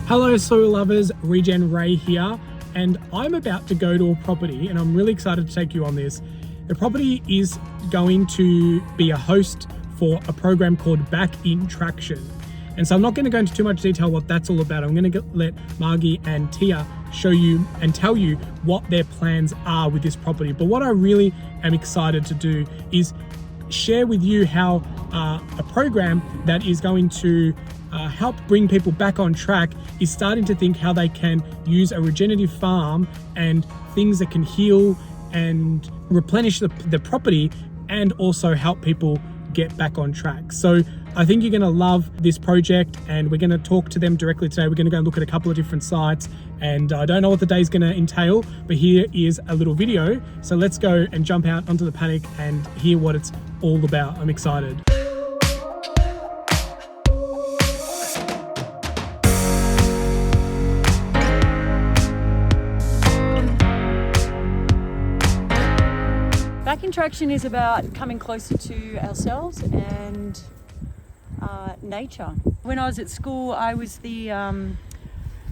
Hello soil lovers, Regen Ray here, and I'm about to go to a property and I'm really excited to take you on this. The property is going to be a host for a program called Back in Traction. And so I'm not going to go into too much detail what that's all about. I'm going to let Maggie and Tia show you and tell you what their plans are with this property. But what I really am excited to do is share with you how a program that is going to help bring people back on track is starting to think how they can use a regenerative farm and things that can heal and replenish the property and also help people get back on track. So I think you're going to love this project, and we're going to talk to them directly today. We're going to go and look at a couple of different sites, and I don't know what the day's going to entail, but here is a little video. So let's go and jump out onto the paddock and hear what it's all about. I'm excited. Back in Traction is about coming closer to ourselves and nature. When I was at school, I was the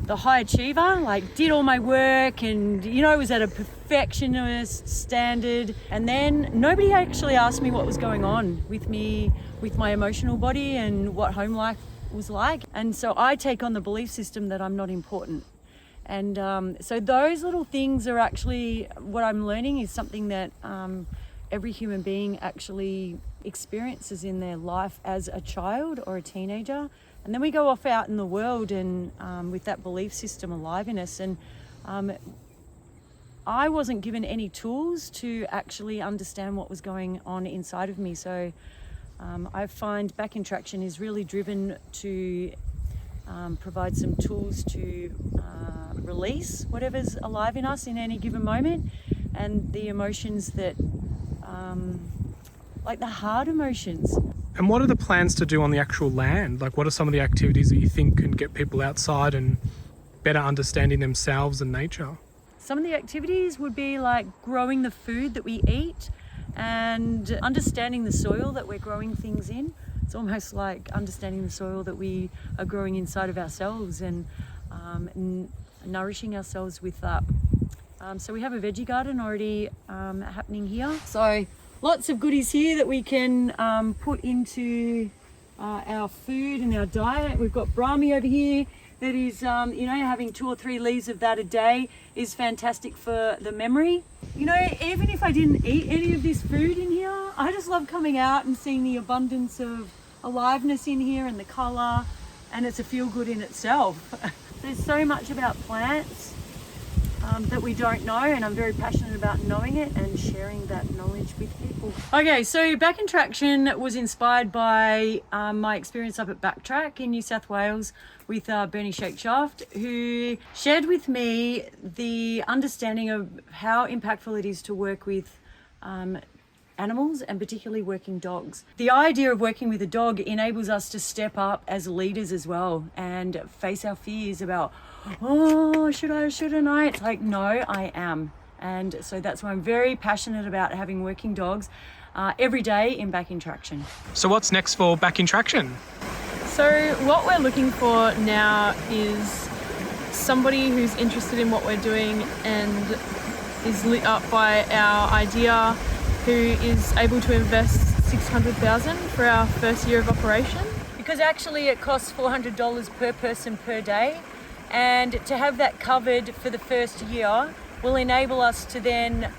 high achiever, like did all my work and, was at a perfectionist standard. And then nobody actually asked me what was going on with me, with my emotional body and what home life was like. And so I take on the belief system that I'm not important. And so those little things are actually, what I'm learning is something that every human being actually experiences in their life as a child or a teenager. And then we go off out in the world and with that belief system alive in us. And I wasn't given any tools to actually understand what was going on inside of me. So I find Back in Traction is really driven to provide some tools to release whatever's alive in us in any given moment, and the emotions that like the hard emotions. And what are the plans to do on the actual land? Like, what are some of the activities that you think can get people outside and better understanding themselves and nature? Some of the activities would be like growing the food that we eat and understanding the soil that we're growing things in. It's almost like understanding the soil that we are growing inside of ourselves and nourishing ourselves with that. So we have a veggie garden already happening here. So lots of goodies here that we can put into our food and our diet. We've got brahmi over here that is, having 2 or 3 leaves of that a day is fantastic for the memory. Even if I didn't eat any of this food in here, I just love coming out and seeing the abundance of aliveness in here and the colour, and it's a feel good in itself. There's so much about plants that we don't know, and I'm very passionate about knowing it and sharing that knowledge with people. Okay, so Back in Traction was inspired by my experience up at Backtrack in New South Wales with Bernie Shakeshaft, who shared with me the understanding of how impactful it is to work with animals, and particularly working dogs. The idea of working with a dog enables us to step up as leaders as well and face our fears about, should I, shouldn't I? It's like, no, I am. And so that's why I'm very passionate about having working dogs every day in Back in Traction. So what's next for Back in Traction? So what we're looking for now is somebody who's interested in what we're doing and is lit up by our idea, who is able to invest $600,000 for our first year of operation. Because actually it costs $400 per person per day, and to have that covered for the first year will enable us to then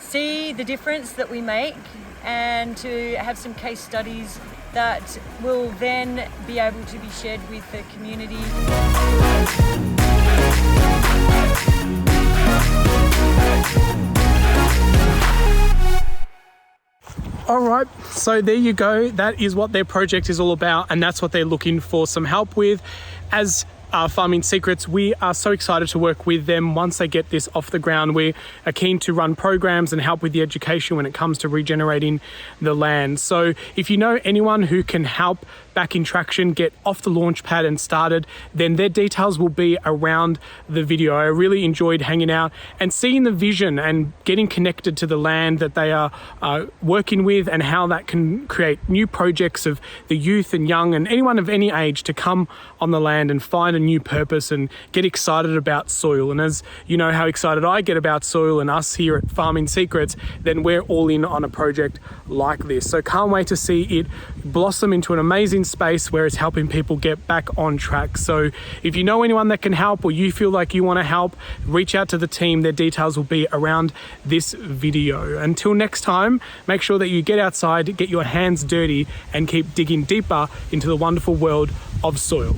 see the difference that we make and to have some case studies that will then be able to be shared with the community. All right, so there you go. That is what their project is all about, and that's what they're looking for some help with. As Farming Secrets, we are so excited to work with them. Once they get this off the ground, we are keen to run programs and help with the education when it comes to regenerating the land. So if you know anyone who can help back in traction, get off the launch pad and started, then their details will be around the video. I really enjoyed hanging out and seeing the vision and getting connected to the land that they are working with, and how that can create new projects of the youth and young and anyone of any age to come on the land and find a new purpose and get excited about soil. And as you know how excited I get about soil and us here at Farming Secrets, then we're all in on a project like this. So can't wait to see it blossom into an amazing space where it's helping people get back on track. So if you know anyone that can help, or you feel like you want to help, reach out to the team. Their details will be around this video. Until next time, make sure that you get outside, get your hands dirty, and keep digging deeper into the wonderful world of soil.